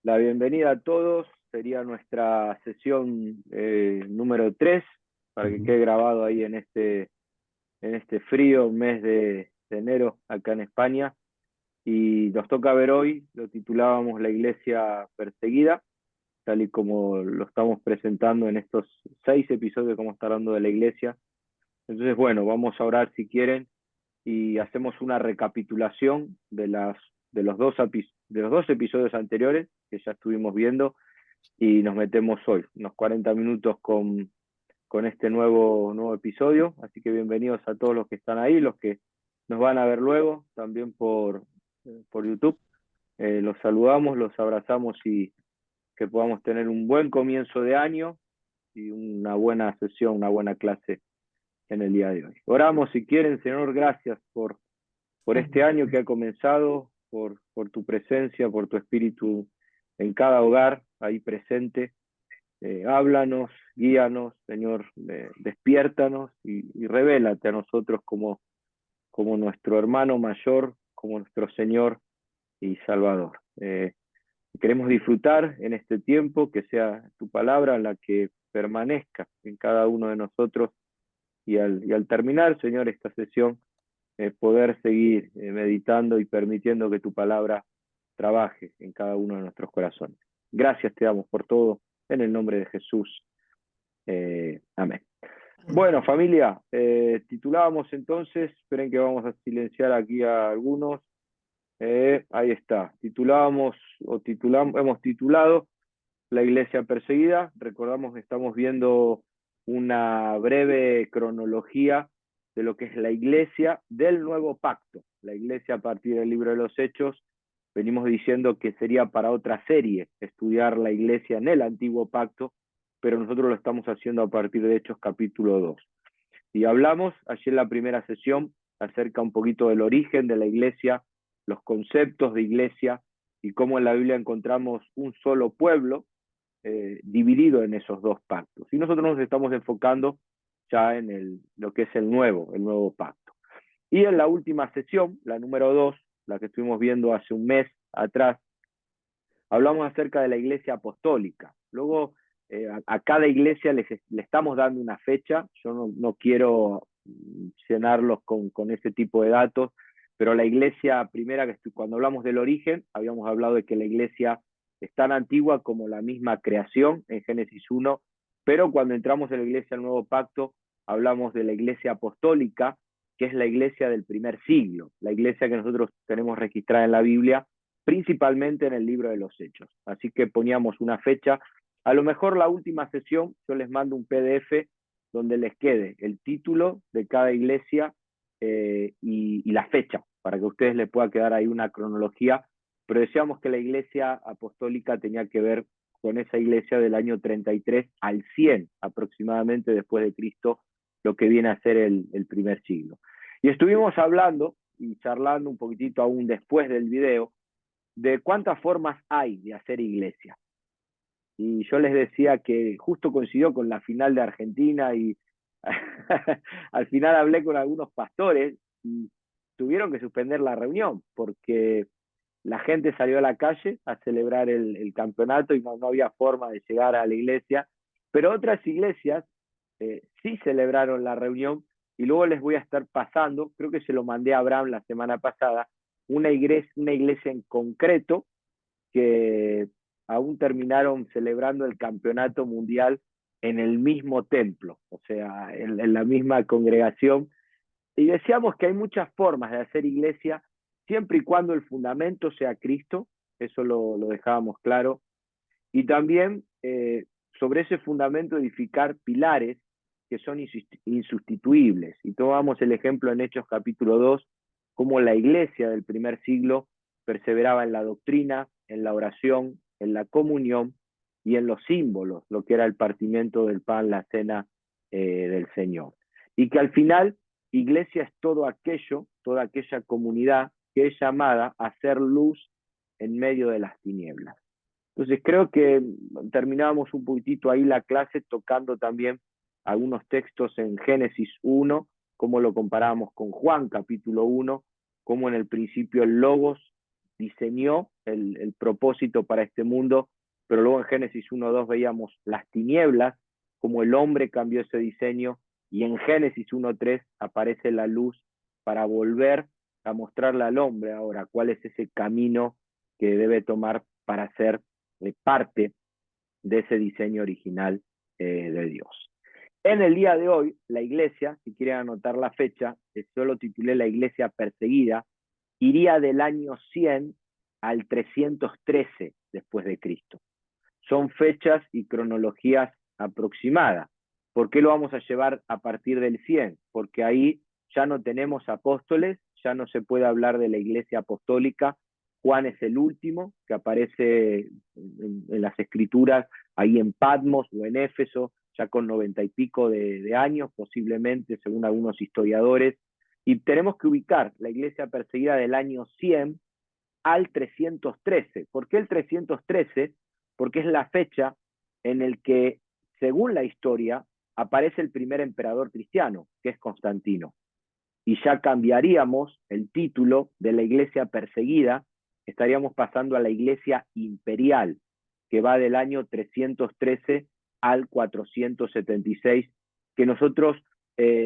la bienvenida a todos. Sería nuestra sesión número 3 para que Ujú. quede grabado ahí en este frío mes de enero acá en España. Y nos toca ver hoy, lo titulábamos La Iglesia Perseguida, tal y como lo estamos presentando en estos 6 episodios que vamos a estar hablando de la Iglesia. Entonces, bueno, vamos a orar si quieren y hacemos una recapitulación de los dos episodios anteriores que ya estuvimos viendo y nos metemos hoy, unos 40 minutos con este nuevo episodio. Así que bienvenidos a todos los que están ahí, los que nos van a ver luego, también por YouTube. Los saludamos, los abrazamos y que podamos tener un buen comienzo de año y una buena sesión, una buena clase en el día de hoy. Oramos si quieren, Señor, gracias por este año que ha comenzado, por tu presencia, por tu espíritu en cada hogar ahí presente. Háblanos, guíanos, Señor, despiértanos y revélate a nosotros como nuestro hermano mayor, como nuestro Señor y Salvador. Queremos disfrutar en este tiempo, que sea tu palabra la que permanezca en cada uno de nosotros y al terminar, Señor, esta sesión, poder seguir meditando y permitiendo que tu palabra trabaje en cada uno de nuestros corazones. Gracias te damos por todo, en el nombre de Jesús. Amén. Bueno, familia, titulábamos entonces, esperen que vamos a silenciar aquí a algunos. Ahí está, hemos titulado La Iglesia Perseguida. Recordamos que estamos viendo una breve cronología de lo que es la Iglesia del Nuevo Pacto. La Iglesia a partir del libro de los Hechos, venimos diciendo que sería para otra serie estudiar la Iglesia en el Antiguo Pacto, pero nosotros lo estamos haciendo a partir de Hechos capítulo 2. Y hablamos allí en la primera sesión acerca un poquito del origen de la Iglesia, los conceptos de Iglesia y cómo en la Biblia encontramos un solo pueblo dividido en esos dos pactos. Y nosotros nos estamos enfocando ya en lo que es el nuevo pacto. Y en la última sesión, la número 2, la que estuvimos viendo hace un mes atrás, hablamos acerca de la iglesia apostólica. Luego, a cada iglesia le estamos dando una fecha. Yo no quiero llenarlos con ese tipo de datos, pero la iglesia primera, cuando hablamos del origen, habíamos hablado de que la iglesia es tan antigua como la misma creación en Génesis 1, pero cuando entramos en la iglesia del Nuevo Pacto, hablamos de la iglesia apostólica, que es la iglesia del primer siglo, la iglesia que nosotros tenemos registrada en la Biblia, principalmente en el libro de los Hechos. Así que poníamos una fecha. A lo mejor la última sesión yo les mando un PDF donde les quede el título de cada iglesia y la fecha, para que a ustedes les pueda quedar ahí una cronología. Pero decíamos que la iglesia apostólica tenía que ver con esa iglesia del año 33 al 100 aproximadamente después de Cristo, lo que viene a ser el primer siglo. Y estuvimos hablando y charlando un poquitito aún después del video de cuántas formas hay de hacer iglesia. Y yo les decía que justo coincidió con la final de Argentina y al final hablé con algunos pastores y tuvieron que suspender la reunión porque la gente salió a la calle a celebrar el campeonato y no había forma de llegar a la iglesia, pero otras iglesias sí celebraron la reunión y luego les voy a estar pasando, creo que se lo mandé a Abraham la semana pasada, una iglesia en concreto que aún terminaron celebrando el campeonato mundial en el mismo templo, o sea, en la misma congregación. Y decíamos que hay muchas formas de hacer iglesia, siempre y cuando el fundamento sea Cristo, eso lo dejábamos claro, y también sobre ese fundamento edificar pilares que son insustituibles. Y tomamos el ejemplo en Hechos capítulo 2, cómo la iglesia del primer siglo perseveraba en la doctrina, en la oración, en la comunión y en los símbolos, lo que era el partimiento del pan, la cena del Señor. Y que al final, iglesia es todo aquello, toda aquella comunidad que es llamada a ser luz en medio de las tinieblas. Entonces creo que terminábamos un poquitito ahí la clase tocando también algunos textos en Génesis 1, cómo lo comparábamos con Juan capítulo 1, cómo en el principio el Logos diseñó el propósito para este mundo, pero luego en Génesis 1:2 veíamos las tinieblas, como el hombre cambió ese diseño, y en Génesis 1:3 aparece la luz para volver a mostrarle al hombre ahora cuál es ese camino que debe tomar para ser parte de ese diseño original de Dios. En el día de hoy, la iglesia, si quieren anotar la fecha, yo lo titulé La Iglesia Perseguida, iría del año 100 al 313 después de Cristo. Son fechas y cronologías aproximadas. ¿Por qué lo vamos a llevar a partir del 100? Porque ahí ya no tenemos apóstoles, ya no se puede hablar de la iglesia apostólica. Juan es el último que aparece en las escrituras, ahí en Patmos o en Éfeso, ya con 90 y pico de años, posiblemente, según algunos historiadores. Y tenemos que ubicar la iglesia perseguida del año 100 al 313. ¿Por qué el 313? Porque es la fecha en el que, según la historia, aparece el primer emperador cristiano, que es Constantino. Y ya cambiaríamos el título de la iglesia perseguida, estaríamos pasando a la iglesia imperial, que va del año 313 al 476, que nosotros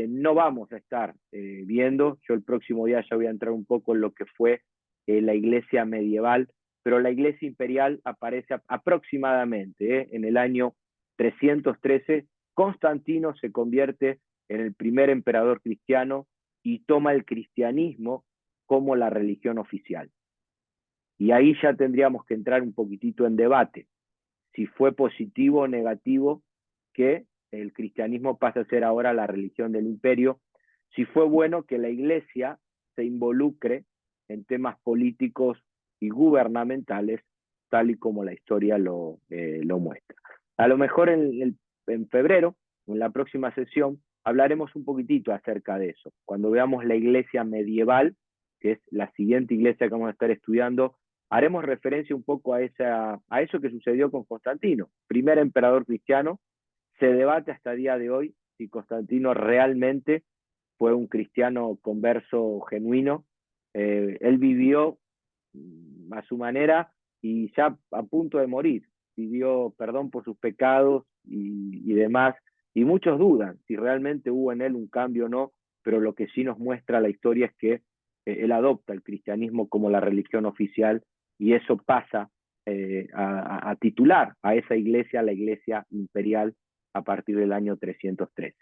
no vamos a estar viendo. Yo el próximo día ya voy a entrar un poco en lo que fue la iglesia medieval, pero la iglesia imperial aparece aproximadamente en el año 313. Constantino se convierte en el primer emperador cristiano y toma el cristianismo como la religión oficial. Y ahí ya tendríamos que entrar un poquitito en debate, si fue positivo o negativo que el cristianismo pase a ser ahora la religión del imperio, si fue bueno que la iglesia se involucre en temas políticos y gubernamentales, tal y como la historia lo muestra. A lo mejor en febrero, en la próxima sesión, hablaremos un poquitito acerca de eso. Cuando veamos la iglesia medieval, que es la siguiente iglesia que vamos a estar estudiando, haremos referencia un poco a eso que sucedió con Constantino, primer emperador cristiano. Se debate hasta el día de hoy si Constantino realmente fue un cristiano converso genuino. Él vivió a su manera y ya a punto de morir, pidió perdón por sus pecados y demás, y muchos dudan si realmente hubo en él un cambio o no, pero lo que sí nos muestra la historia es que él adopta el cristianismo como la religión oficial, y eso pasa a titular a esa iglesia, la iglesia imperial, a partir del año 313.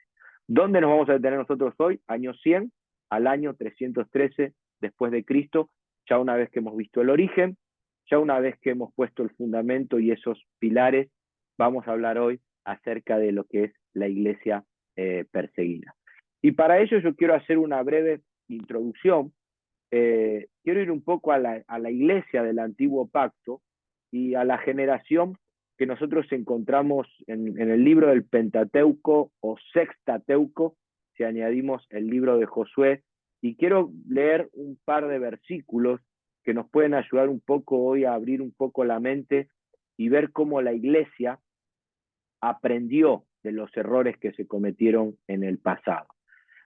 ¿Dónde nos vamos a detener nosotros hoy? Año 100 al año 313 después de Cristo, ya una vez que hemos visto el origen, ya una vez que hemos puesto el fundamento y esos pilares, vamos a hablar hoy acerca de lo que es la iglesia perseguida. Y para ello yo quiero hacer una breve introducción. Quiero ir un poco a la iglesia del antiguo pacto y a la generación que nosotros encontramos en el libro del Pentateuco o Sextateuco, si añadimos el libro de Josué, y quiero leer un par de versículos que nos pueden ayudar un poco hoy a abrir un poco la mente y ver cómo la iglesia aprendió de los errores que se cometieron en el pasado.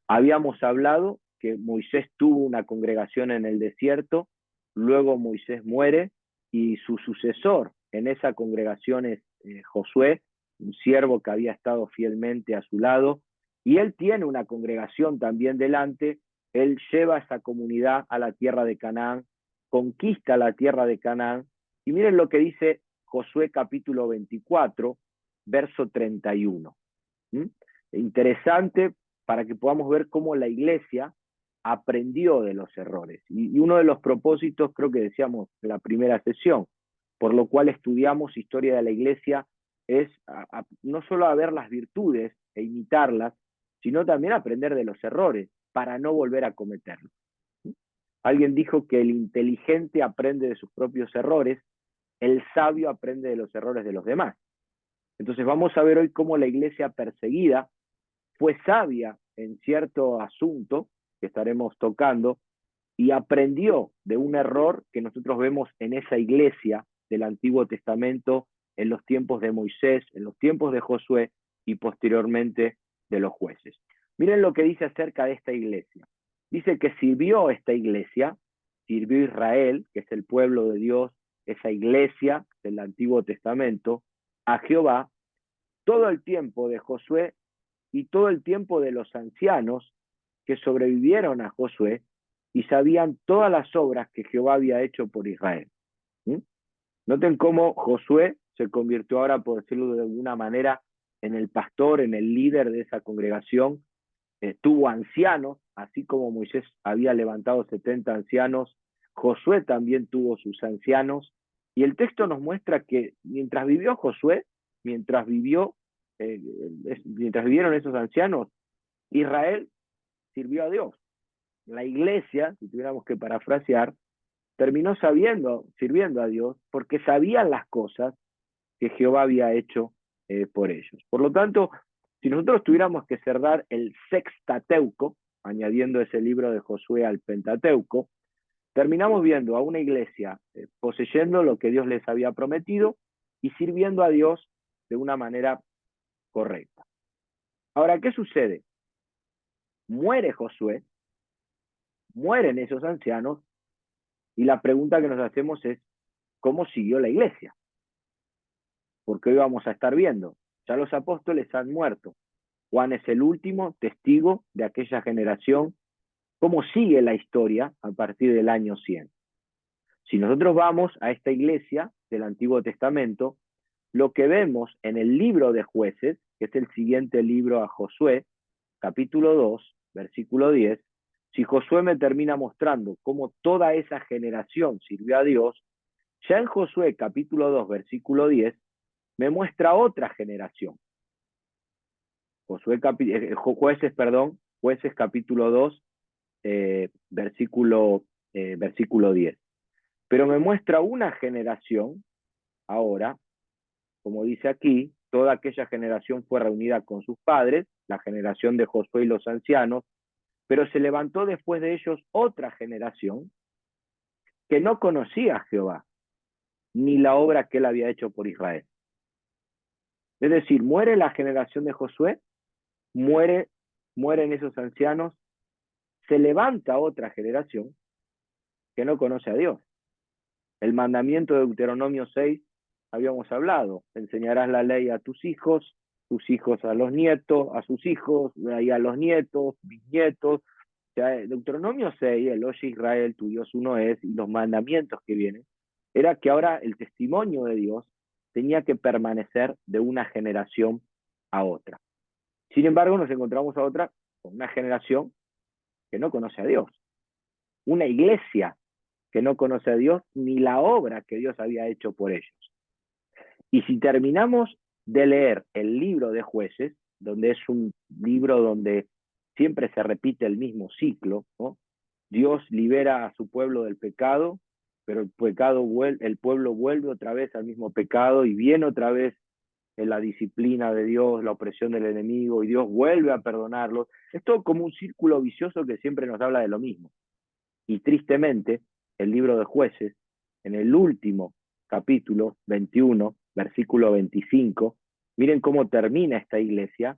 Habíamos hablado que Moisés tuvo una congregación en el desierto, luego Moisés muere y su sucesor en esa congregación es Josué, un siervo que había estado fielmente a su lado, y él tiene una congregación también delante. Él lleva a esa comunidad a la tierra de Canaán, conquista la tierra de Canaán, y miren lo que dice Josué capítulo 24, verso 31. Interesante para que podamos ver cómo la iglesia aprendió de los errores. Y uno de los propósitos, creo que decíamos en la primera sesión, por lo cual estudiamos historia de la iglesia, es no solo a ver las virtudes e imitarlas, sino también aprender de los errores para no volver a cometerlos. Alguien dijo que el inteligente aprende de sus propios errores, el sabio aprende de los errores de los demás. Entonces vamos a ver hoy cómo la iglesia perseguida fue sabia en cierto asunto que estaremos tocando y aprendió de un error que nosotros vemos en esa iglesia del Antiguo Testamento, en los tiempos de Moisés, en los tiempos de Josué y posteriormente de los jueces. Miren lo que dice acerca de esta iglesia. Dice que sirvió esta iglesia sirvió Israel, que es el pueblo de Dios, esa iglesia del Antiguo Testamento, a Jehová todo el tiempo de Josué y todo el tiempo de los ancianos que sobrevivieron a Josué y sabían todas las obras que Jehová había hecho por Israel. ¿Mm? Noten cómo Josué se convirtió ahora, por decirlo de alguna manera, en el pastor, en el líder de esa congregación. Tuvo ancianos, así como Moisés había levantado 70 ancianos, Josué también tuvo sus ancianos, y el texto nos muestra que mientras vivió Josué, mientras vivió, eh, mientras vivieron esos ancianos, Israel sirvió a Dios. La iglesia, si tuviéramos que parafrasear, terminó sirviendo a Dios, porque sabían las cosas que Jehová había hecho por ellos. Por lo tanto, si nosotros tuviéramos que cerrar el Sextateuco, añadiendo ese libro de Josué al Pentateuco, terminamos viendo a una iglesia poseyendo lo que Dios les había prometido y sirviendo a Dios de una manera correcta. Ahora, ¿qué sucede? Muere Josué, mueren esos ancianos, y la pregunta que nos hacemos es, ¿cómo siguió la iglesia? Porque hoy vamos a estar viendo, ya los apóstoles han muerto, Juan es el último testigo de aquella generación, cómo sigue la historia a partir del año 100. Si nosotros vamos a esta iglesia del Antiguo Testamento, lo que vemos en el libro de Jueces, que es el siguiente libro a Josué, capítulo 2, versículo 10, si Josué me termina mostrando cómo toda esa generación sirvió a Dios, ya en Josué capítulo 2, versículo 10, me muestra otra generación. Jueces capítulo 2, versículo 10. Pero me muestra una generación, ahora, como dice aquí, toda aquella generación fue reunida con sus padres, la generación de Josué y los ancianos, pero se levantó después de ellos otra generación que no conocía a Jehová, ni la obra que él había hecho por Israel. Es decir, muere la generación de Josué, mueren esos ancianos, se levanta otra generación que no conoce a Dios. El mandamiento de Deuteronomio 6, habíamos hablado, enseñarás la ley a tus hijos a los nietos, a sus hijos, y a los nietos, bisnietos. O sea, Deuteronomio 6, el oye Israel, tu Dios uno es, y los mandamientos que vienen, era que ahora el testimonio de Dios tenía que permanecer de una generación a otra. Sin embargo, nos encontramos con una generación que no conoce a Dios, una iglesia que no conoce a Dios ni la obra que Dios había hecho por ellos. Y si terminamos de leer el libro de Jueces, donde es un libro donde siempre se repite el mismo ciclo, ¿no? Dios libera a su pueblo del pecado, pero el pueblo vuelve otra vez al mismo pecado y viene otra vez en la disciplina de Dios, la opresión del enemigo, y Dios vuelve a perdonarlos. Es todo como un círculo vicioso que siempre nos habla de lo mismo. Y tristemente, el libro de Jueces, en el último capítulo 21, versículo 25, miren cómo termina esta iglesia.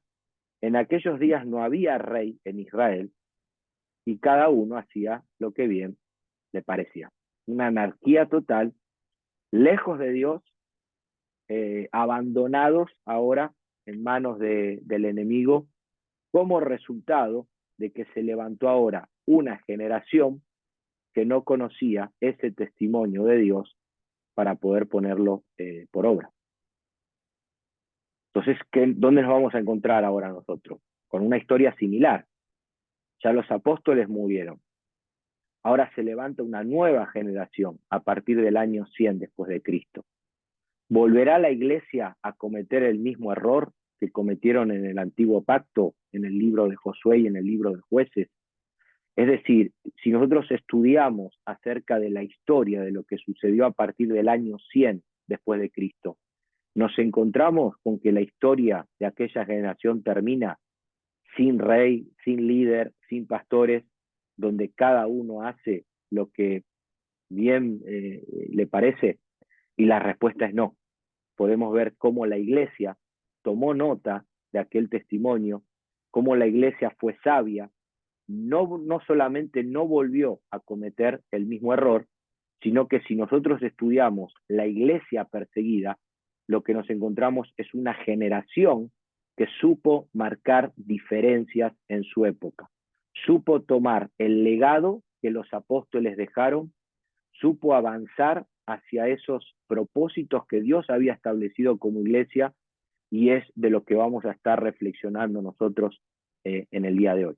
En aquellos días no había rey en Israel y cada uno hacía lo que bien le parecía. Una anarquía total, lejos de Dios, abandonados ahora en manos del enemigo, como resultado de que se levantó ahora una generación que no conocía ese testimonio de Dios para poder ponerlo por obra. Entonces, ¿dónde nos vamos a encontrar ahora nosotros? Con una historia similar. Ya los apóstoles murieron. Ahora se levanta una nueva generación a partir del año 100 después de Cristo. ¿Volverá la iglesia a cometer el mismo error que cometieron en el antiguo pacto, en el libro de Josué y en el libro de Jueces? Es decir, si nosotros estudiamos acerca de la historia de lo que sucedió a partir del año 100 después de Cristo, nos encontramos con que la historia de aquella generación termina sin rey, sin líder, sin pastores, donde cada uno hace lo que bien le parece, y la respuesta es no. Podemos ver cómo la iglesia tomó nota de aquel testimonio, cómo la iglesia fue sabia, no solamente no volvió a cometer el mismo error, sino que si nosotros estudiamos la iglesia perseguida, lo que nos encontramos es una generación que supo marcar diferencias en su época, supo tomar el legado que los apóstoles dejaron, supo avanzar hacia esos propósitos que Dios había establecido como iglesia, y es de lo que vamos a estar reflexionando nosotros en el día de hoy.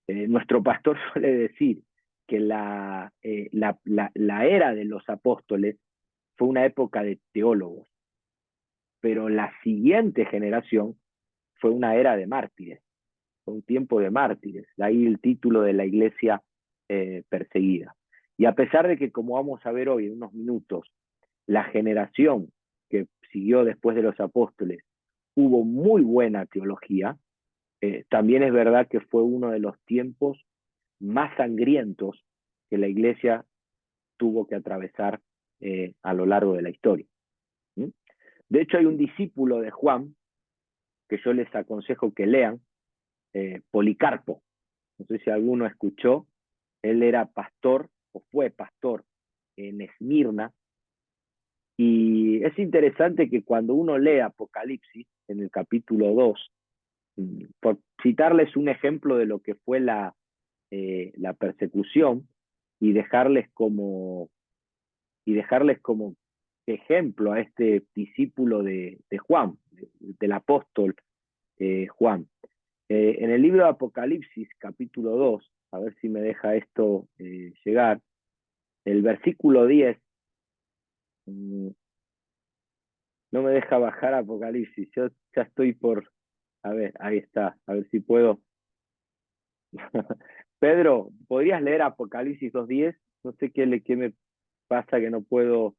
Nuestro pastor suele decir que la era de los apóstoles fue una época de teólogos, pero la siguiente generación fue una era de mártires, fue un tiempo de mártires, de ahí el título de la iglesia perseguida. Y a pesar de que, como vamos a ver hoy en unos minutos, la generación que siguió después de los apóstoles hubo muy buena teología, también es verdad que fue uno de los tiempos más sangrientos que la iglesia tuvo que atravesar a lo largo de la historia. De hecho, hay un discípulo de Juan que yo les aconsejo que lean, Policarpo. No sé si alguno escuchó, él era pastor o fue pastor en Esmirna, y es interesante que cuando uno lee Apocalipsis en el capítulo 2, por citarles un ejemplo de lo que fue la persecución y dejarles como ejemplo a este discípulo de Juan, del apóstol Juan. En el libro de Apocalipsis, capítulo 2, a ver si me deja esto llegar, el versículo 10, no me deja bajar Apocalipsis, yo ya estoy a ver, ahí está, a ver si puedo. Pedro, ¿podrías leer Apocalipsis 2:10? No sé qué me pasa que no puedo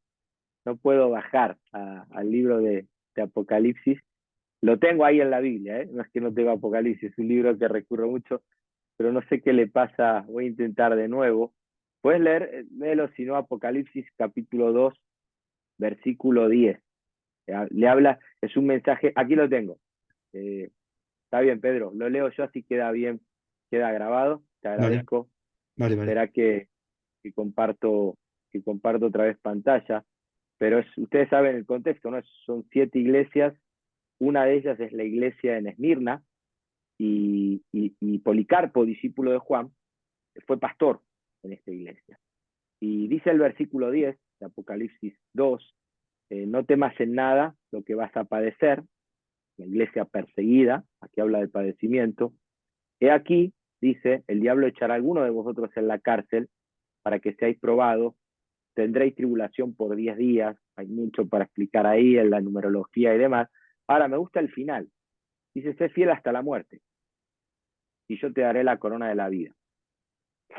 bajar al libro de Apocalipsis. Lo tengo ahí en la Biblia, ¿eh? No es que no tenga Apocalipsis, es un libro que recurro mucho, pero no sé qué le pasa, voy a intentar de nuevo. Puedes léelo, si no, Apocalipsis capítulo 2, versículo 10. Le habla, es un mensaje, aquí lo tengo. Está bien, Pedro, lo leo yo, así queda bien, queda grabado. Te Vale, agradezco. vale, vale. Será que comparto otra vez pantalla, pero ustedes saben el contexto, ¿no? Son 7 iglesias, una de ellas es la iglesia en Esmirna, y Policarpo, discípulo de Juan, fue pastor en esta iglesia. Y dice el versículo 10 de Apocalipsis 2, no temas en nada lo que vas a padecer, la iglesia perseguida, aquí habla del padecimiento. He aquí, dice, el diablo echará a alguno de vosotros en la cárcel para que seáis probados, tendréis tribulación por 10 días, hay mucho para explicar ahí en la numerología y demás. Ahora, me gusta el final, dice, sé fiel hasta la muerte, y yo te daré la corona de la vida.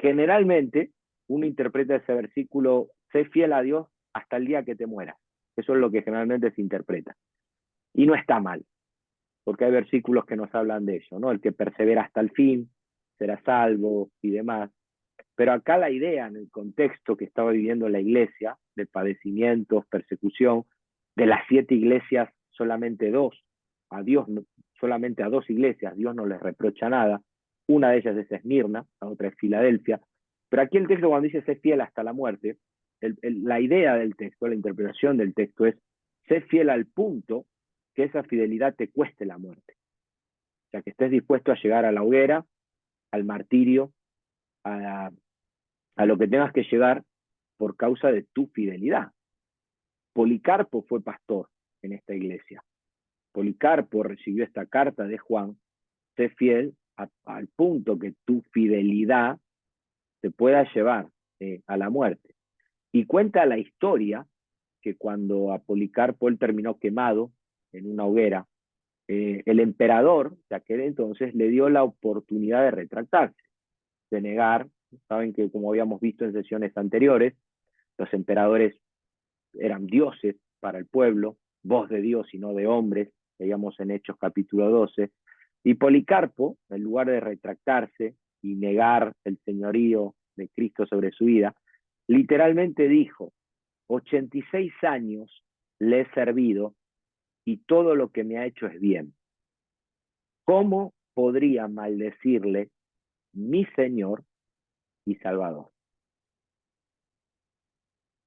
Generalmente, uno interpreta ese versículo, sé fiel a Dios hasta el día que te mueras. Eso es lo que generalmente se interpreta. Y no está mal, porque hay versículos que nos hablan de ello, ¿no? El que persevera hasta el fin será salvo y demás. Pero acá la idea, en el contexto que estaba viviendo la iglesia, de padecimientos, persecución, de las 7 iglesias, solamente 2, solamente a 2 iglesias, Dios no les reprocha nada. Una de ellas es Esmirna, la otra es Filadelfia. Pero aquí el texto, cuando dice sé fiel hasta la muerte, la idea del texto, la interpretación del texto es sé fiel al punto que esa fidelidad te cueste la muerte. O sea, que estés dispuesto a llegar a la hoguera, al martirio, a, a lo que tengas que llegar por causa de tu fidelidad. Policarpo fue pastor en esta iglesia. Policarpo recibió esta carta de Juan, sé fiel al punto que tu fidelidad te pueda llevar a la muerte. Y cuenta la historia que cuando a Policarpo él terminó quemado en una hoguera, el emperador de aquel entonces le dio la oportunidad de retractarse, de negar. Saben que, como habíamos visto en sesiones anteriores, los emperadores eran dioses para el pueblo, voz de Dios y no de hombres, veíamos en Hechos capítulo 12, y Policarpo, en lugar de retractarse y negar el señorío de Cristo sobre su vida, literalmente dijo, 86 años le he servido y todo lo que me ha hecho es bien. ¿Cómo podría maldecirle mi Señor y Salvador.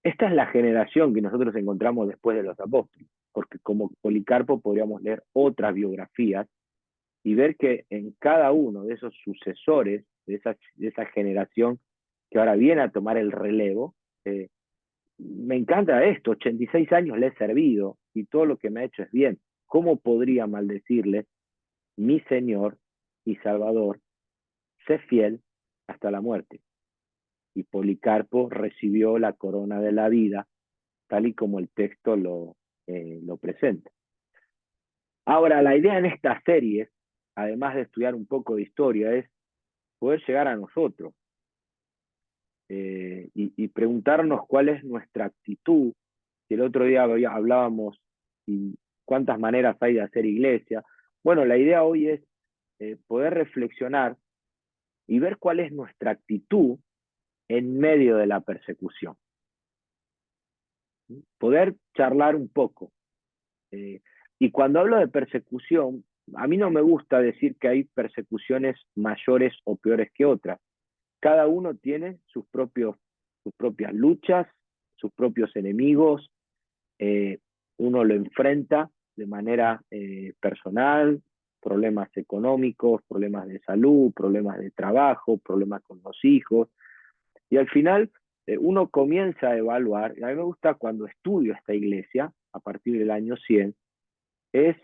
Esta es la generación que nosotros encontramos después de los apóstoles, porque como Policarpo podríamos leer otras biografías y ver que en cada uno de esos sucesores, de esa generación que ahora viene a tomar el relevo, me encanta esto, 86 años le he servido y todo lo que me ha hecho es bien. ¿Cómo podría maldecirle mi Señor y Salvador? Sé fiel hasta la muerte. Y Policarpo recibió la corona de la vida, tal y como el texto lo presenta. Ahora, la idea en esta serie, además de estudiar un poco de historia, es poder llegar a nosotros y preguntarnos cuál es nuestra actitud. Y el otro día hablábamos y cuántas maneras hay de hacer iglesia. Bueno, la idea hoy es poder reflexionar y ver cuál es nuestra actitud en medio de la persecución. Poder charlar un poco. Y cuando hablo de persecución, a mí no me gusta decir que hay persecuciones mayores o peores que otras. Cada uno tiene sus propias luchas, sus propios enemigos. Uno lo enfrenta de manera personal, problemas económicos, problemas de salud, problemas de trabajo, problemas con los hijos. Y al final uno comienza a evaluar, y a mí me gusta cuando estudio esta iglesia, a partir del año 100, es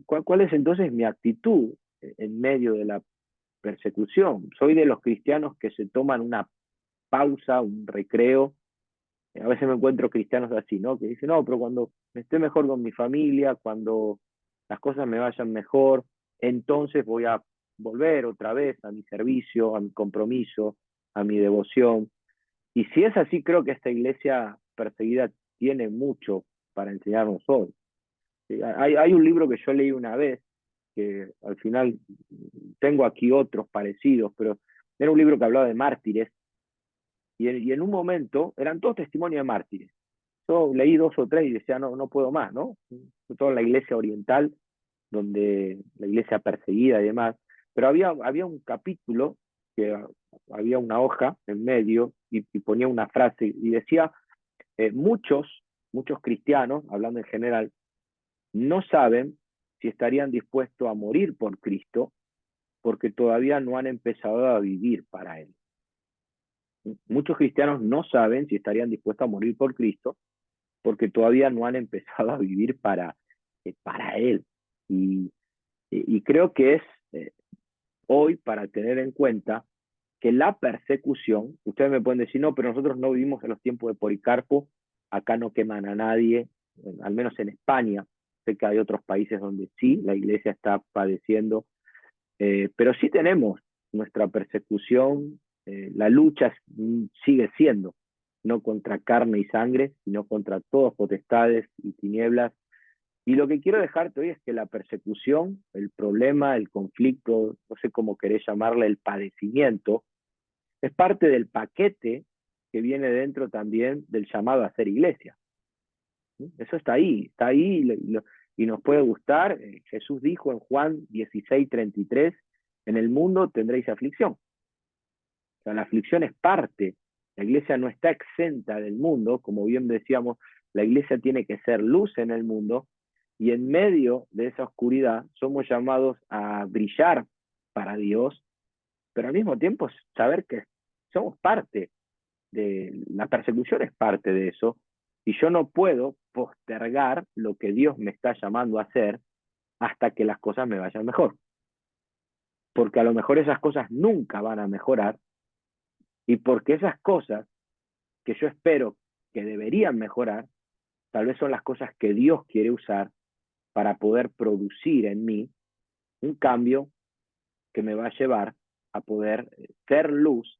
cuál es entonces mi actitud en medio de la persecución. Soy de los cristianos que se toman una pausa, un recreo. A veces me encuentro cristianos así, ¿no? Que dicen, no, pero cuando esté mejor con mi familia, cuando las cosas me vayan mejor, entonces voy a volver otra vez a mi servicio, a mi compromiso, a mi devoción. Y si es así, creo que esta iglesia perseguida tiene mucho para enseñarnos hoy. Hay un libro que yo leí una vez, que al final tengo aquí otros parecidos, pero era un libro que hablaba de mártires, y en un momento eran todos testimonios de mártires. Yo leí dos o tres y decía, no, no puedo más, ¿no? Sobre todo en la iglesia oriental, donde la iglesia perseguida y demás, pero había un capítulo que había una hoja en medio y ponía una frase y decía, muchos cristianos, hablando en general, no saben si estarían dispuestos a morir por Cristo porque todavía no han empezado a vivir para Él. Muchos cristianos no saben si estarían dispuestos a morir por Cristo porque todavía no han empezado a vivir para Él. Y, y creo que es hoy para tener en cuenta que la persecución, ustedes me pueden decir, no, pero nosotros no vivimos en los tiempos de Policarpo, acá no queman a nadie, al menos en España, sé que hay otros países donde sí, la iglesia está padeciendo, pero sí tenemos nuestra persecución, la lucha sigue siendo, no contra carne y sangre, sino contra todas potestades y tinieblas. Y lo que quiero dejarte hoy es que la persecución, el problema, el conflicto, no sé cómo querés llamarle, el padecimiento, es parte del paquete que viene dentro también del llamado a ser iglesia. Eso está ahí y nos puede gustar. Jesús dijo en Juan 16:33, en el mundo tendréis aflicción. O sea, la aflicción es parte. La iglesia no está exenta del mundo, como bien decíamos, la iglesia tiene que ser luz en el mundo y en medio de esa oscuridad somos llamados a brillar para Dios, pero al mismo tiempo saber que somos parte de la persecución, es parte de eso, y yo no puedo postergar lo que Dios me está llamando a hacer hasta que las cosas me vayan mejor, porque a lo mejor esas cosas nunca van a mejorar, y porque esas cosas que yo espero que deberían mejorar, tal vez son las cosas que Dios quiere usar para poder producir en mí un cambio que me va a llevar a poder ser luz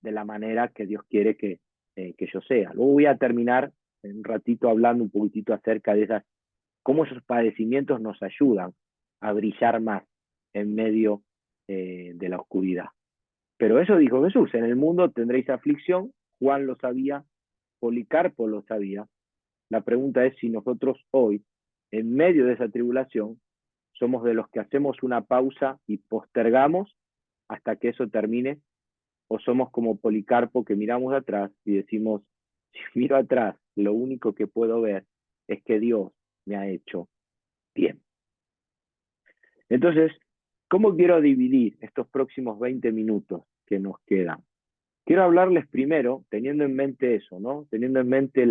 de la manera que Dios quiere que yo sea. Luego voy a terminar en un ratito hablando un poquitito acerca de cómo esos padecimientos nos ayudan a brillar más en medio de la oscuridad. Pero eso dijo Jesús, en el mundo tendréis aflicción, Juan lo sabía, Policarpo lo sabía. La pregunta es si nosotros hoy, en medio de esa tribulación, somos de los que hacemos una pausa y postergamos hasta que eso termine, o somos como Policarpo que miramos atrás y decimos, si miro atrás, lo único que puedo ver es que Dios me ha hecho bien. Entonces, ¿cómo quiero dividir estos próximos 20 minutos que nos quedan? Quiero hablarles primero, teniendo en mente eso, ¿no? Teniendo en mente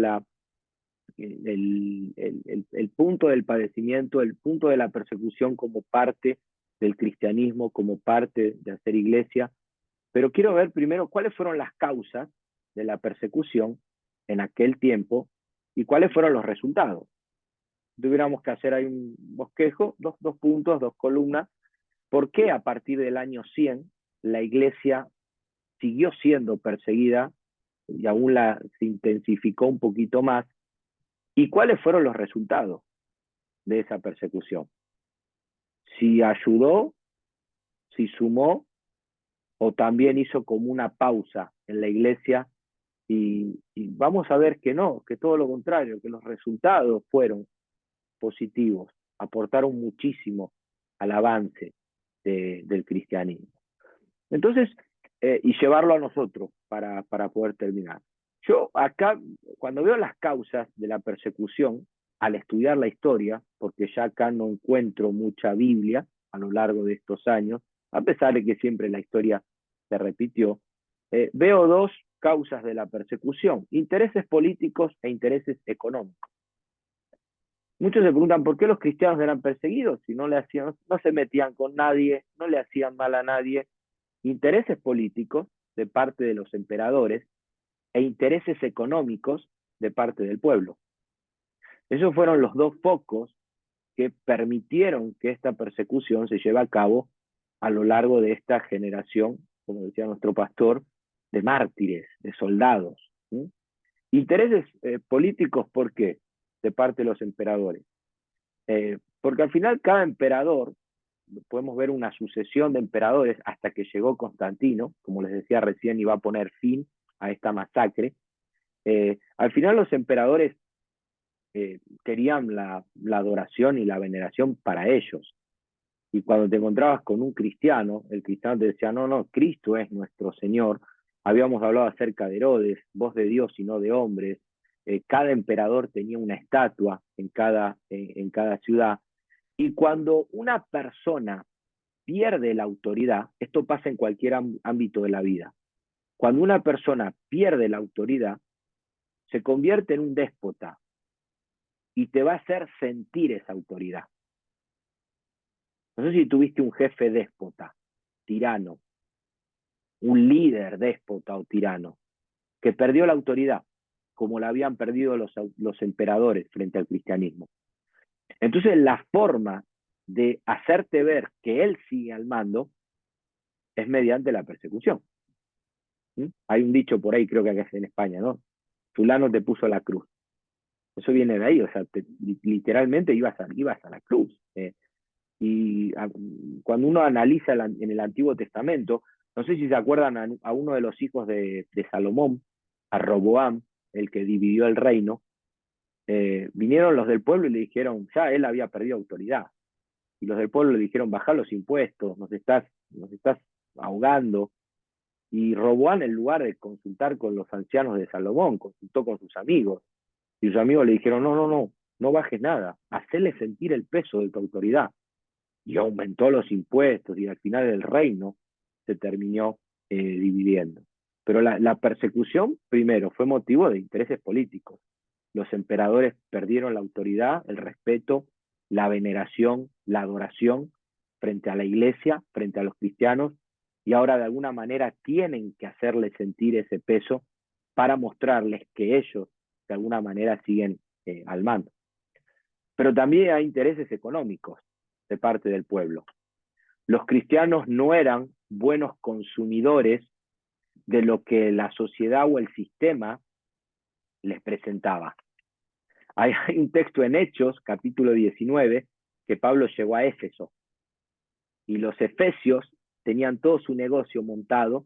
el punto del padecimiento, el punto de la persecución como parte del cristianismo, como parte de hacer iglesia, pero quiero ver primero cuáles fueron las causas de la persecución en aquel tiempo y cuáles fueron los resultados. Si tuviéramos que hacer ahí un bosquejo, dos puntos, dos columnas, ¿por qué a partir del año 100 la iglesia siguió siendo perseguida y aún se intensificó un poquito más? ¿Y cuáles fueron los resultados de esa persecución? Si ayudó, si sumó, o también hizo como una pausa en la iglesia, y vamos a ver que no, que todo lo contrario, que los resultados fueron positivos, aportaron muchísimo al avance del cristianismo. Entonces, y llevarlo a nosotros para poder terminar. Yo acá, cuando veo las causas de la persecución, al estudiar la historia, porque ya acá no encuentro mucha Biblia a lo largo de estos años, a pesar de que siempre la historia se repitió, veo dos causas de la persecución: intereses políticos e intereses económicos. Muchos se preguntan por qué los cristianos eran perseguidos si no se metían con nadie, no le hacían mal a nadie. Intereses políticos de parte de los emperadores e intereses económicos de parte del pueblo. Esos fueron los dos focos que permitieron que esta persecución se lleve a cabo a lo largo de esta generación, como decía nuestro pastor, de mártires, de soldados. ¿Sí? Intereses políticos, ¿por qué? De parte de los emperadores. Porque al final cada emperador, podemos ver una sucesión de emperadores hasta que llegó Constantino, como les decía recién, iba a poner fin a esta masacre. Al final los emperadores querían la adoración y la veneración para ellos. Y cuando te encontrabas con un cristiano, el cristiano te decía, no, no, Cristo es nuestro Señor. Habíamos hablado acerca de Herodes, voz de Dios y no de hombres. Cada emperador tenía una estatua en cada ciudad. Y cuando una persona pierde la autoridad, esto pasa en cualquier ámbito de la vida, cuando una persona pierde la autoridad, se convierte en un déspota y te va a hacer sentir esa autoridad. No sé si tuviste un jefe déspota, tirano, un líder déspota o tirano, que perdió la autoridad, como la habían perdido los emperadores frente al cristianismo. Entonces la forma de hacerte ver que él sigue al mando es mediante la persecución. ¿Mm? Hay un dicho por ahí, creo que acá es en España, ¿no? Fulano te puso la cruz. Eso viene de ahí, o sea, literalmente ibas a la cruz. Y cuando uno analiza en el Antiguo Testamento, no sé si se acuerdan a uno de los hijos de Salomón, a Roboam, el que dividió el reino, vinieron los del pueblo y le dijeron, ya él había perdido autoridad. Y los del pueblo le dijeron, bajá los impuestos, nos estás ahogando. Y Roboam, en lugar de consultar con los ancianos de Salomón, consultó con sus amigos. Y sus amigos le dijeron, no, no, no, no bajes nada, hacele sentir el peso de tu autoridad. Y aumentó los impuestos y al final el reino se terminó dividiendo. Pero la persecución, primero, fue motivo de intereses políticos. Los emperadores perdieron la autoridad, el respeto, la veneración, la adoración frente a la iglesia, frente a los cristianos, y ahora de alguna manera tienen que hacerles sentir ese peso para mostrarles que ellos de alguna manera siguen al mando. Pero también hay intereses económicos de parte del pueblo. Los cristianos no eran buenos consumidores de lo que la sociedad o el sistema les presentaba. Hay un texto en Hechos, capítulo 19, que Pablo llegó a Éfeso. Y los efesios tenían todo su negocio montado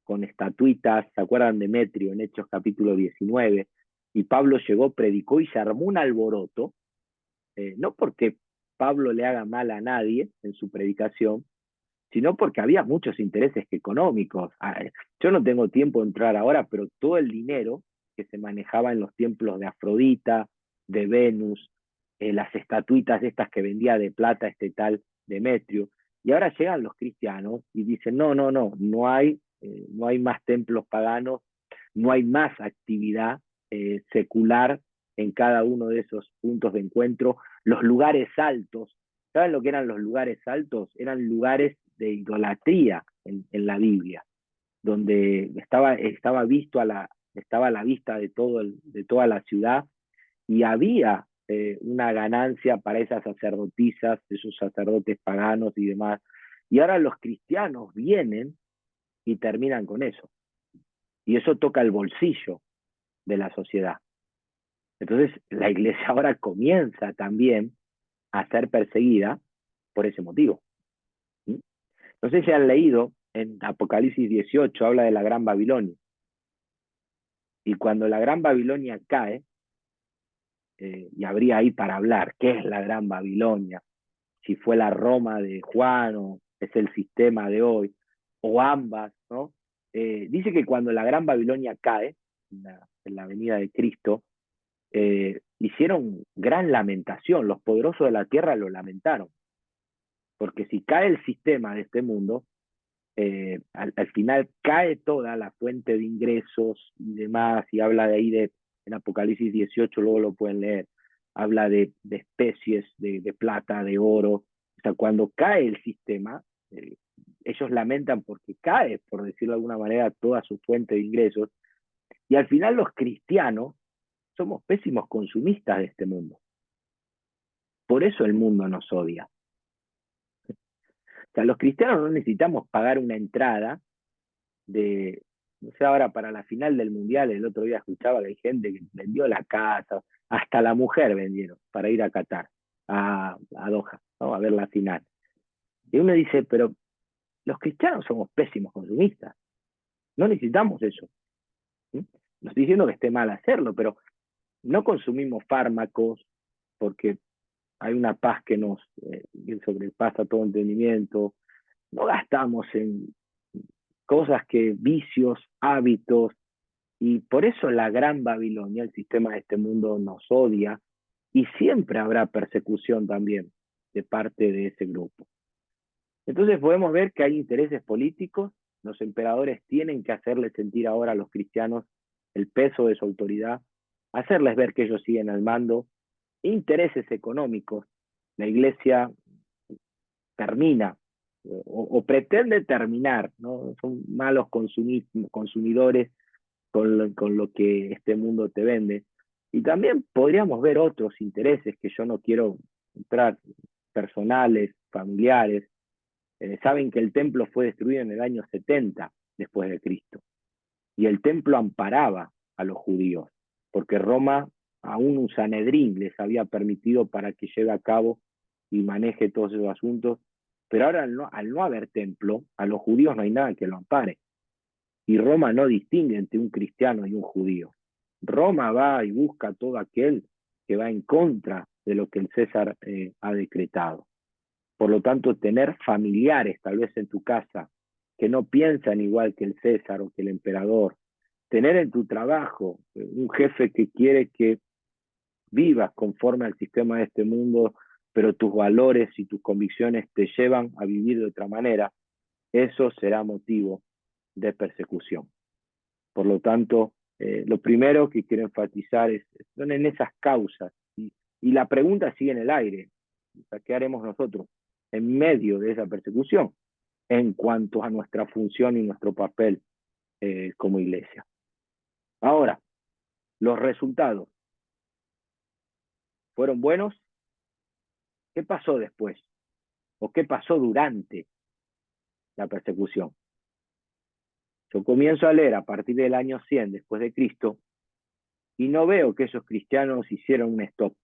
con estatuitas, ¿se acuerdan de Demetrio en Hechos capítulo 19? Y Pablo llegó, predicó y se armó un alboroto, no porque Pablo le haga mal a nadie en su predicación, sino porque había muchos intereses económicos. Yo no tengo tiempo de entrar ahora, pero todo el dinero que se manejaba en los templos de Afrodita, de Venus, las estatuitas estas que vendía de plata este tal Demetrio, y ahora llegan los cristianos y dicen, no, no, no, no hay más templos paganos, no hay más actividad secular en cada uno de esos puntos de encuentro. Los lugares altos, ¿saben lo que eran los lugares altos? Eran lugares de idolatría en la Biblia, donde estaba a la vista de toda la ciudad y había una ganancia para esas sacerdotisas, esos sacerdotes paganos y demás. Y ahora los cristianos vienen y terminan con eso. Y eso toca el bolsillo de la sociedad. Entonces la iglesia ahora comienza también a ser perseguida por ese motivo. ¿Sí? No sé si han leído, en Apocalipsis 18 habla de la Gran Babilonia. Y cuando la Gran Babilonia cae, y habría ahí para hablar, ¿qué es la Gran Babilonia? Si fue la Roma de Juan o es el sistema de hoy, o ambas, ¿no? Dice que cuando la Gran Babilonia cae, en la venida de Cristo, hicieron gran lamentación, los poderosos de la tierra lo lamentaron, porque si cae el sistema de este mundo, al final cae toda la fuente de ingresos y demás, y habla de ahí en Apocalipsis 18, luego lo pueden leer, habla de especies de plata, de oro, o sea, cuando cae el sistema, ellos lamentan porque cae, por decirlo de alguna manera, toda su fuente de ingresos, y al final los cristianos somos pésimos consumistas de este mundo. Por eso el mundo nos odia. O sea, los cristianos no necesitamos pagar una entrada de, no sé, ahora para la final del Mundial, el otro día escuchaba que hay gente que vendió la casa, hasta la mujer vendieron para ir a Qatar, a Doha, ¿no? A ver la final. Y uno dice, pero los cristianos somos pésimos consumistas, no necesitamos eso. ¿Sí? No estoy diciendo que esté mal hacerlo, pero no consumimos fármacos porque hay una paz que sobrepasa todo entendimiento, no gastamos en cosas que vicios, hábitos, y por eso la Gran Babilonia, el sistema de este mundo, nos odia y siempre habrá persecución también de parte de ese grupo. Entonces podemos ver que hay intereses políticos, los emperadores tienen que hacerles sentir ahora a los cristianos el peso de su autoridad, hacerles ver que ellos siguen al mando, intereses económicos, la iglesia termina o pretende terminar, ¿no? Son malos consumidores con lo que este mundo te vende. Y también podríamos ver otros intereses que yo no quiero entrar, personales, familiares. Saben que el templo fue destruido en el año 70 después de Cristo. Y el templo amparaba a los judíos, porque Roma, aún un Sanedrín les había permitido para que lleve a cabo y maneje todos esos asuntos. Pero ahora al no haber templo, a los judíos no hay nada que lo ampare. Y Roma no distingue entre un cristiano y un judío. Roma va y busca a todo aquel que va en contra de lo que el César ha decretado. Por lo tanto, tener familiares tal vez en tu casa que no piensan igual que el César o que el emperador, tener en tu trabajo un jefe que quiere que vivas conforme al sistema de este mundo, pero tus valores y tus convicciones te llevan a vivir de otra manera, eso será motivo de persecución. Por lo tanto, lo primero que quiero enfatizar son en esas causas. Y la pregunta sigue en el aire. O sea, ¿qué haremos nosotros en medio de esa persecución en cuanto a nuestra función y nuestro papel como iglesia? Ahora, los resultados fueron buenos. ¿Qué pasó después? ¿O qué pasó durante la persecución? Yo comienzo a leer a partir del año 100 después de Cristo y no veo que esos cristianos hicieron un stop,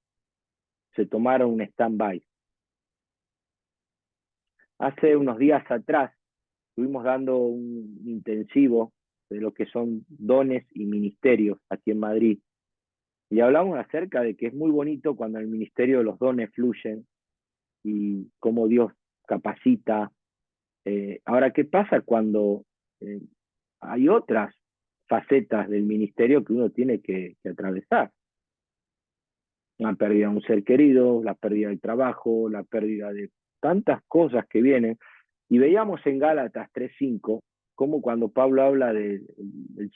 se tomaron un stand-by. Hace unos días atrás estuvimos dando un intensivo de lo que son dones y ministerios aquí en Madrid. Y hablamos acerca de que es muy bonito cuando el ministerio de los dones fluyen y cómo Dios capacita, Ahora, ¿qué pasa cuando eh, hay otras facetas del ministerio que uno tiene que atravesar? La pérdida de un ser querido, la pérdida del trabajo, la pérdida de tantas cosas que vienen. Y veíamos en Gálatas 3:5 cómo cuando Pablo habla del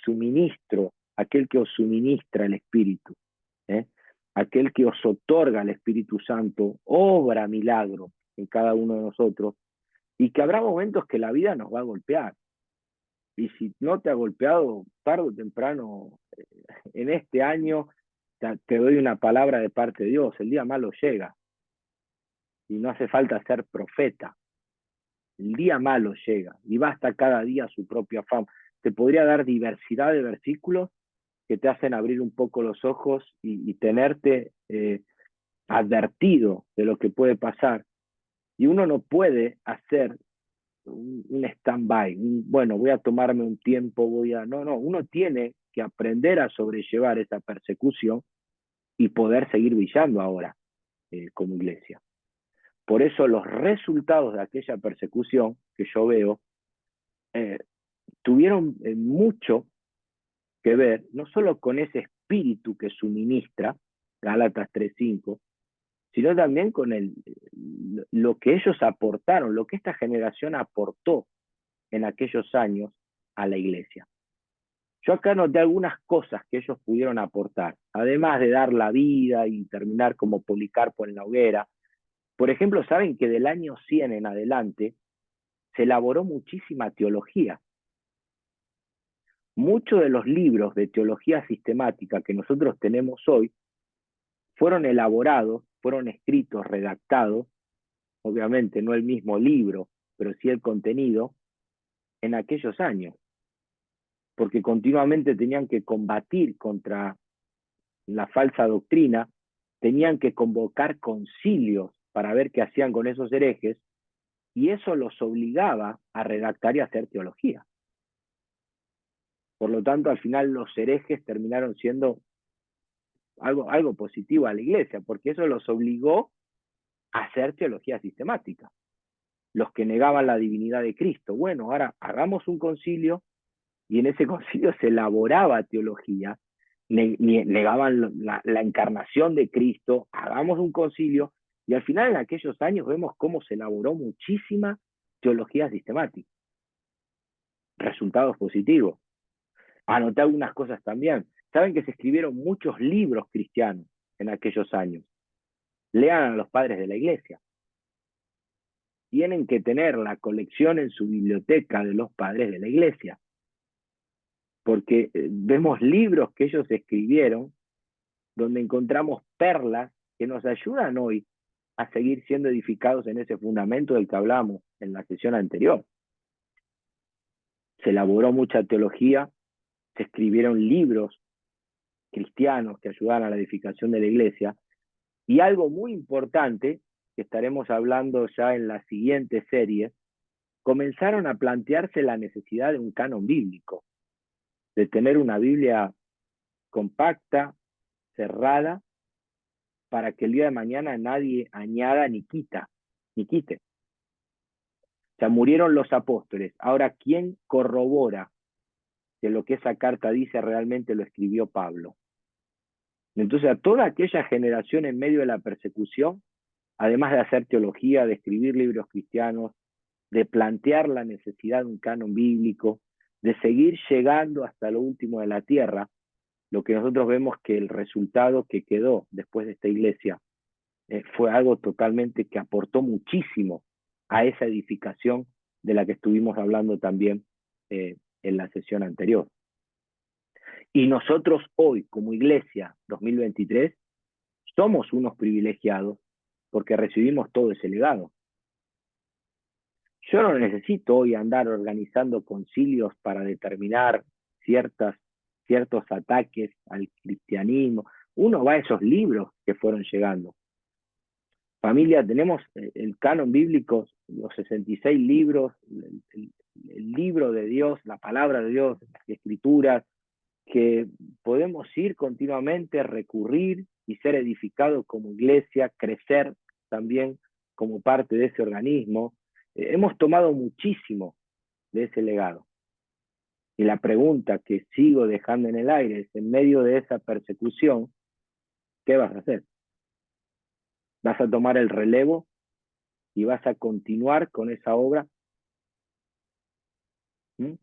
suministro, aquel que os suministra el Espíritu, ¿eh? Aquel que os otorga el Espíritu Santo, obra milagro en cada uno de nosotros, y que habrá momentos que la vida nos va a golpear. Y si no te ha golpeado, tarde o temprano, en este año, te doy una palabra de parte de Dios, el día malo llega, y no hace falta ser profeta, el día malo llega, y basta cada día su propia fama. Te podría dar diversidad de versículos que te hacen abrir un poco los ojos y tenerte advertido de lo que puede pasar. Y uno no puede hacer un stand-by, bueno, voy a tomarme un tiempo, No, uno tiene que aprender a sobrellevar esa persecución y poder seguir brillando ahora como iglesia. Por eso los resultados de aquella persecución que yo veo eh, tuvieron mucho que ver, no solo con ese espíritu que suministra, Gálatas 3:5, sino también con lo que ellos aportaron, lo que esta generación aportó en aquellos años a la iglesia. Yo acá noté algunas cosas que ellos pudieron aportar, además de dar la vida y terminar como Policarpo en la hoguera. Por ejemplo, saben que del año 100 en adelante se elaboró muchísima teología. Muchos de los libros de teología sistemática que nosotros tenemos hoy fueron elaborados, fueron escritos, redactados, obviamente no el mismo libro, pero sí el contenido, en aquellos años, porque continuamente tenían que combatir contra la falsa doctrina, tenían que convocar concilios para ver qué hacían con esos herejes, y eso los obligaba a redactar y a hacer teología. Por lo tanto, al final los herejes terminaron siendo algo positivo a la iglesia, porque eso los obligó a hacer teología sistemática. Los que negaban la divinidad de Cristo, bueno, ahora hagamos un concilio, y en ese concilio se elaboraba teología, negaban la encarnación de Cristo, hagamos un concilio, y al final en aquellos años vemos cómo se elaboró muchísima teología sistemática. Resultados positivos. Anoté algunas cosas también. Saben que se escribieron muchos libros cristianos en aquellos años. Lean a los padres de la iglesia. Tienen que tener la colección en su biblioteca de los padres de la iglesia. Porque vemos libros que ellos escribieron donde encontramos perlas que nos ayudan hoy a seguir siendo edificados en ese fundamento del que hablamos en la sesión anterior. Se elaboró mucha teología, se escribieron libros cristianos que ayudaban a la edificación de la iglesia, y algo muy importante, que estaremos hablando ya en la siguiente serie, comenzaron a plantearse la necesidad de un canon bíblico, de tener una Biblia compacta, cerrada, para que el día de mañana nadie añada ni quite. O sea, murieron los apóstoles. Ahora, ¿quién corrobora que lo que esa carta dice realmente lo escribió Pablo? Entonces, a toda aquella generación en medio de la persecución, además de hacer teología, de escribir libros cristianos, de plantear la necesidad de un canon bíblico, de seguir llegando hasta lo último de la tierra, lo que nosotros vemos que el resultado que quedó después de esta iglesia fue algo totalmente que aportó muchísimo a esa edificación de la que estuvimos hablando también en la sesión anterior. Y nosotros hoy, como iglesia 2023, somos unos privilegiados porque recibimos todo ese legado. Yo no necesito hoy andar organizando concilios para determinar ciertos ataques al cristianismo. Uno va a esos libros que fueron llegando. Familia, tenemos el canon bíblico, los 66 libros, el libro de Dios, la palabra de Dios, las escrituras, que podemos ir continuamente, recurrir y ser edificados como iglesia, crecer también como parte de ese organismo. Hemos tomado muchísimo de ese legado. Y la pregunta que sigo dejando en el aire es, en medio de esa persecución, ¿qué vas a hacer? ¿Vas a tomar el relevo y vas a continuar con esa obra?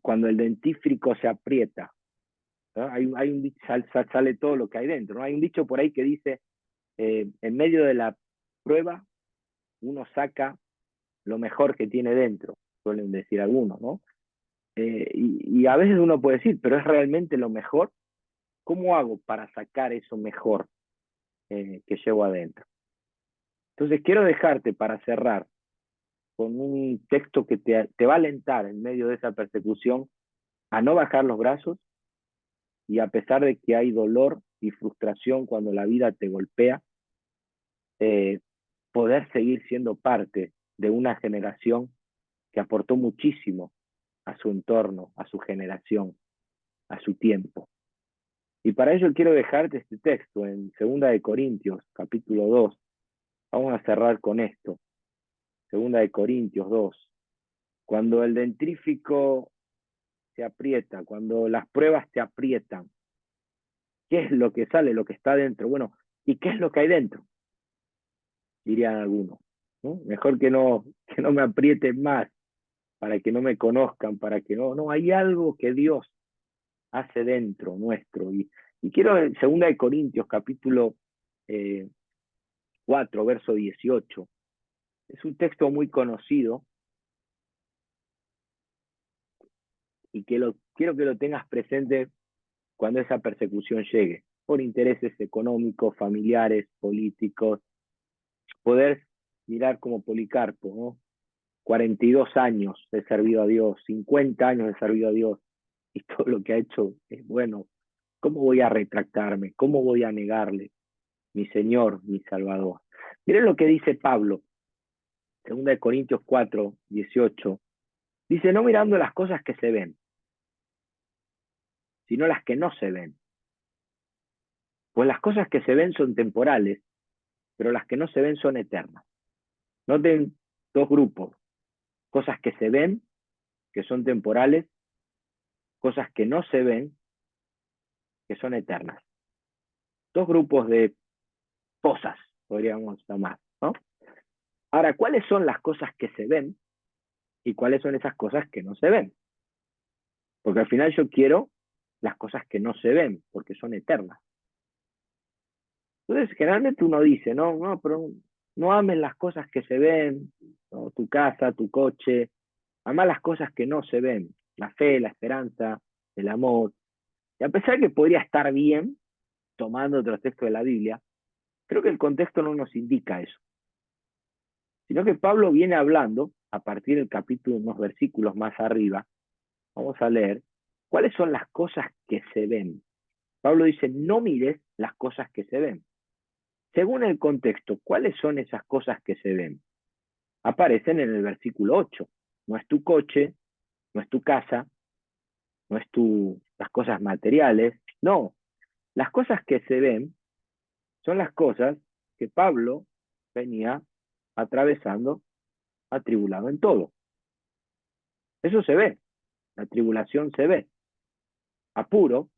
Cuando el dentífrico se aprieta, ¿no? Sale todo lo que hay dentro, ¿no? Hay un dicho por ahí que dice, en medio de la prueba, uno saca lo mejor que tiene dentro, suelen decir algunos, ¿no? Y a veces uno puede decir, pero ¿es realmente lo mejor? ¿Cómo hago para sacar eso mejor que llevo adentro? Entonces quiero dejarte para cerrar con un texto que te va a alentar en medio de esa persecución a no bajar los brazos y a pesar de que hay dolor y frustración cuando la vida te golpea, eh, poder seguir siendo parte de una generación que aportó muchísimo a su entorno, a su generación, a su tiempo. Y para ello quiero dejarte este texto en 2 Corintios, capítulo 2. Vamos a cerrar con esto. 2 Corintios 2. Cuando el dentrífico se aprieta, cuando las pruebas te aprietan, ¿qué es lo que sale, lo que está dentro? Bueno, ¿y qué es lo que hay dentro? Dirían algunos, ¿no? Mejor que no me aprieten más, para que no me conozcan, para que no, hay algo que Dios hace dentro nuestro. Y quiero en 2 Corintios, capítulo 4, verso 18. Es un texto muy conocido y quiero que lo tengas presente cuando esa persecución llegue, por intereses económicos, familiares, políticos. Poder mirar como Policarpo, ¿no? 42 años he servido a Dios, 50 años he servido a Dios, y todo lo que ha hecho es bueno. ¿Cómo voy a retractarme? ¿Cómo voy a negarle? Mi Señor, mi Salvador. Miren lo que dice Pablo, 2 Corintios 4, 18. Dice, no mirando las cosas que se ven, sino las que no se ven. Pues las cosas que se ven son temporales, pero las que no se ven son eternas. Noten dos grupos, cosas que se ven, que son temporales, cosas que no se ven, que son eternas. Dos grupos de cosas, podríamos llamar, ¿no? Ahora, ¿cuáles son las cosas que se ven y cuáles son esas cosas que no se ven? Porque al final yo quiero las cosas que no se ven, porque son eternas. Entonces, generalmente uno dice, pero no ames las cosas que se ven, ¿no? Tu casa, tu coche, ama las cosas que no se ven, la fe, la esperanza, el amor. Y a pesar de que podría estar bien, tomando otros textos de la Biblia, creo que el contexto no nos indica eso, sino que Pablo viene hablando, a partir del capítulo, unos versículos más arriba, vamos a leer, ¿cuáles son las cosas que se ven? Pablo dice, no mires las cosas que se ven. Según el contexto, ¿cuáles son esas cosas que se ven? Aparecen en el versículo 8. No es tu coche, no es tu casa, no es las cosas materiales, no. Las cosas que se ven son las cosas que Pablo venía atravesando, atribulado en todo. Eso se ve, la tribulación se ve. Apuro,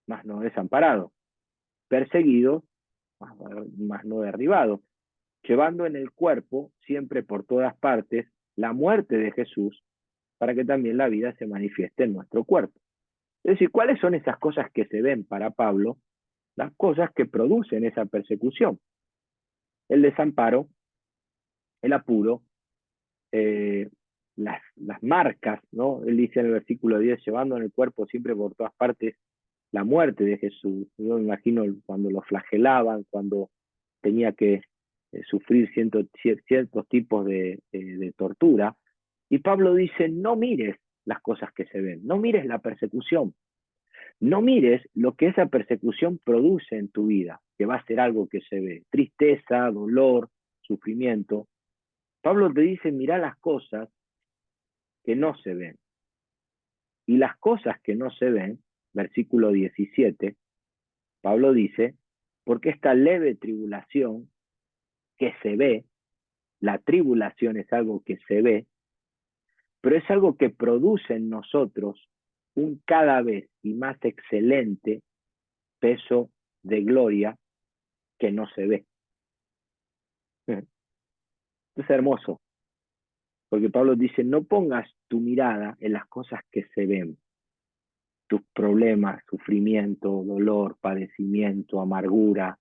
mas no desamparado. Perseguido, mas no derribado. Llevando en el cuerpo, siempre por todas partes, la muerte de Jesús, para que también la vida se manifieste en nuestro cuerpo. Es decir, ¿cuáles son esas cosas que se ven para Pablo? Las cosas que producen esa persecución. El desamparo, el apuro, eh, las marcas, ¿no? Él dice en el versículo 10, llevando en el cuerpo siempre por todas partes la muerte de Jesús. Yo me imagino cuando lo flagelaban, cuando tenía que sufrir ciertos tipos de tortura. Y Pablo dice, no mires las cosas que se ven, no mires la persecución, no mires lo que esa persecución produce en tu vida, que va a ser algo que se ve, tristeza, dolor, sufrimiento. Pablo te dice, mira las cosas que no se ven. Y las cosas que no se ven, versículo 17, Pablo dice, porque esta leve tribulación que se ve La tribulación es algo que se ve, pero es algo que produce en nosotros un cada vez y más excelente peso de gloria que no se ve. Esto es hermoso, porque Pablo dice, no pongas tu mirada en las cosas que se ven, tus problemas, sufrimiento, dolor, padecimiento, amargura.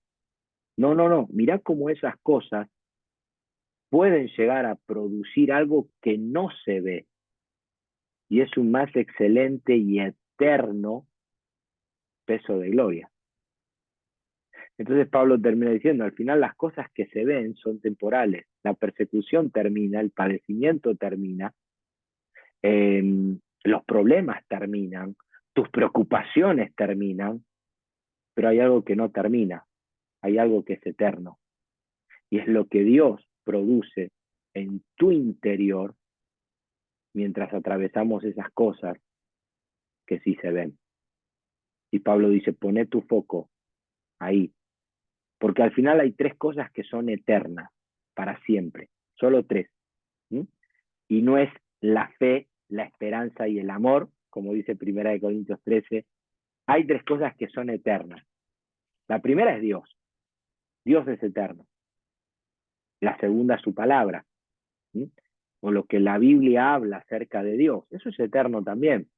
No, no, no, mirá cómo esas cosas pueden llegar a producir algo que no se ve, y es un más excelente y eterno peso de gloria. Entonces Pablo termina diciendo, al final las cosas que se ven son temporales, la persecución termina, el padecimiento termina, los problemas terminan, tus preocupaciones terminan, pero hay algo que no termina, hay algo que es eterno, y es lo que Dios produce en tu interior mientras atravesamos esas cosas que sí se ven. Y Pablo dice, poné tu foco ahí, porque al final hay tres cosas que son eternas, para siempre, solo tres. ¿Sí? Y no es la fe, la esperanza y el amor, como dice 1 Corintios 13, hay tres cosas que son eternas. La primera es Dios, Dios es eterno. La segunda es su palabra, ¿sí? O lo que la Biblia habla acerca de Dios, eso es eterno también.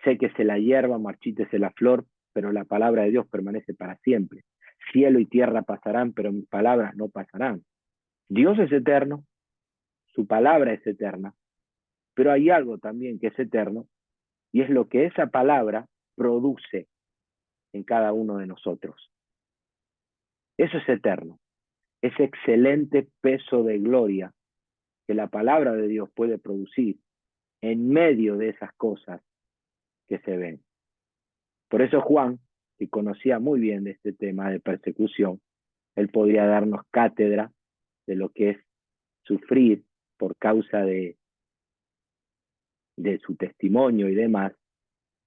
Sé que se la hierba, marchítese la flor, pero la palabra de Dios permanece para siempre. Cielo y tierra pasarán, pero mis palabras no pasarán. Dios es eterno, su palabra es eterna, pero hay algo también que es eterno, y es lo que esa palabra produce en cada uno de nosotros. Eso es eterno, ese excelente peso de gloria que la palabra de Dios puede producir en medio de esas cosas que se ven. Por eso Juan, que conocía muy bien de este tema de persecución, él podría darnos cátedra de lo que es sufrir por causa de su testimonio y demás.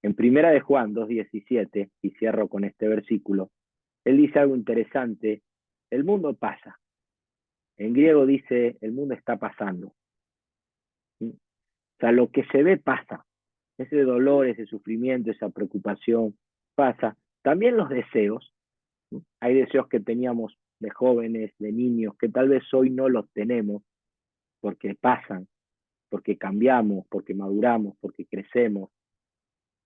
En 1 de Juan 2:17, y cierro con este versículo, él dice algo interesante, el mundo pasa. En griego dice, el mundo está pasando. ¿Sí? O sea, lo que se ve pasa. Ese dolor, ese sufrimiento, esa preocupación pasa. También los deseos. ¿Sí? Hay deseos que teníamos de jóvenes, de niños, que tal vez hoy no los tenemos porque pasan, porque cambiamos, porque maduramos, porque crecemos.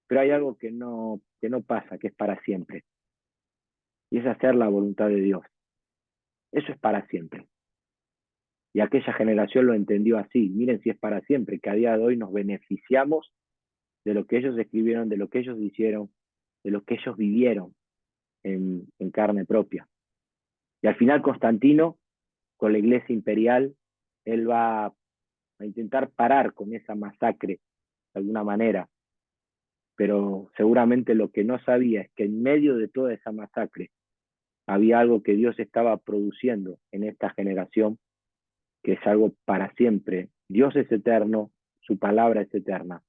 Pero hay algo que no pasa, que es para siempre. Y es hacer la voluntad de Dios. Eso es para siempre. Y aquella generación lo entendió así. Miren si es para siempre, que a día de hoy nos beneficiamos de lo que ellos escribieron, de lo que ellos hicieron, de lo que ellos vivieron en carne propia. Y al final Constantino, con la iglesia imperial, él va a intentar parar con esa masacre de alguna manera, pero seguramente lo que no sabía es que en medio de toda esa masacre había algo que Dios estaba produciendo en esta generación, que es algo para siempre. Dios es eterno, su palabra es eterna,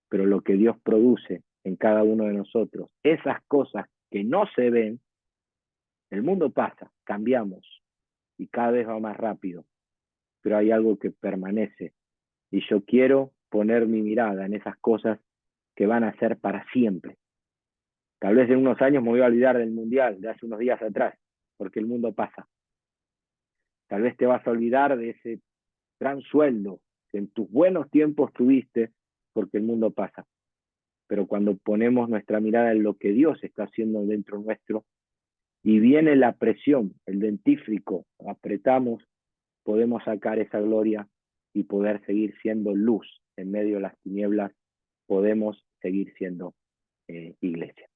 pero lo que Dios produce en cada uno de nosotros, esas cosas que no se ven, el mundo pasa, cambiamos y cada vez va más rápido, pero hay algo que permanece y yo quiero poner mi mirada en esas cosas que van a ser para siempre. Tal vez en unos años me voy a olvidar del mundial de hace unos días atrás, porque el mundo pasa. Tal vez te vas a olvidar de ese gran sueldo que en tus buenos tiempos tuviste, porque el mundo pasa. Pero cuando ponemos nuestra mirada en lo que Dios está haciendo dentro nuestro, y viene la presión, el dentífrico, apretamos, podemos sacar esa gloria y poder seguir siendo luz en medio de las tinieblas, podemos seguir siendo iglesia.